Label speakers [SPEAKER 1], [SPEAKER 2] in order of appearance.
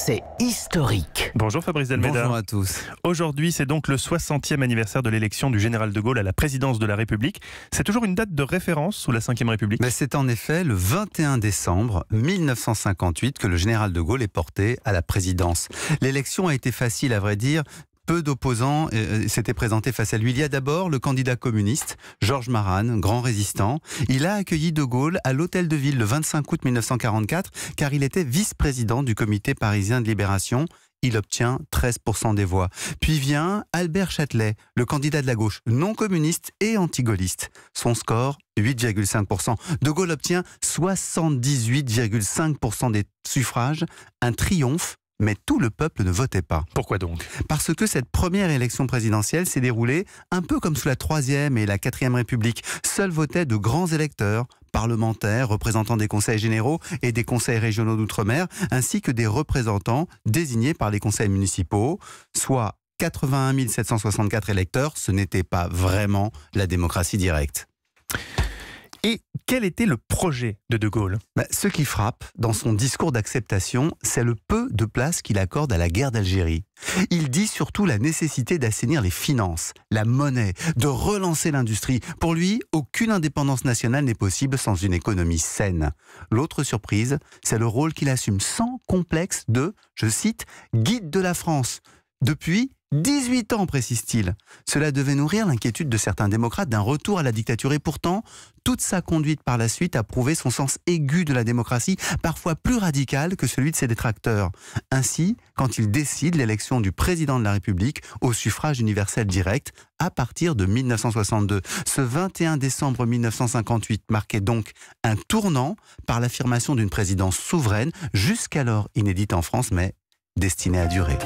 [SPEAKER 1] c'est historique.
[SPEAKER 2] Bonjour Fabrice Delmeda.
[SPEAKER 3] Bonjour à tous.
[SPEAKER 2] Aujourd'hui, c'est donc le 60e anniversaire de l'élection du général de Gaulle à la présidence de la République. C'est toujours une date de référence sous la Ve République.
[SPEAKER 3] Mais c'est en effet le 21 décembre 1958 que le général de Gaulle est porté à la présidence. L'élection a été facile, à vrai dire. Peu d'opposants s'étaient présentés face à lui. Il y a d'abord le candidat communiste, Georges Marane, grand résistant. Il a accueilli de Gaulle à l'Hôtel de Ville le 25 août 1944, car il était vice-président du Comité parisien de libération. Il obtient 13% des voix. Puis vient Albert Châtelet, le candidat de la gauche, non communiste et anti-gaulliste. Son score, 8,5%. De Gaulle obtient 78,5% des suffrages, un triomphe. Mais tout le peuple ne votait pas.
[SPEAKER 2] Pourquoi donc ?
[SPEAKER 3] Parce que cette première élection présidentielle s'est déroulée un peu comme sous la Troisième et la Quatrième République. Seuls votaient de grands électeurs, parlementaires, représentants des conseils généraux et des conseils régionaux d'outre-mer, ainsi que des représentants désignés par les conseils municipaux, soit 81 764 électeurs. Ce n'était pas vraiment la démocratie directe.
[SPEAKER 2] Et quel était le projet de Gaulle ?
[SPEAKER 3] Ce qui frappe dans son discours d'acceptation, c'est le peu de place qu'il accorde à la guerre d'Algérie. Il dit surtout la nécessité d'assainir les finances, la monnaie, de relancer l'industrie. Pour lui, aucune indépendance nationale n'est possible sans une économie saine. L'autre surprise, c'est le rôle qu'il assume sans complexe de, je cite, « guide de la France ». Depuis 18 ans, précise-t-il. Cela devait nourrir l'inquiétude de certains démocrates d'un retour à la dictature. Et pourtant, toute sa conduite par la suite a prouvé son sens aigu de la démocratie, parfois plus radical que celui de ses détracteurs. Ainsi, quand il décide l'élection du président de la République au suffrage universel direct à partir de 1962. Ce 21 décembre 1958 marquait donc un tournant par l'affirmation d'une présidence souveraine, jusqu'alors inédite en France, mais destinée à durer.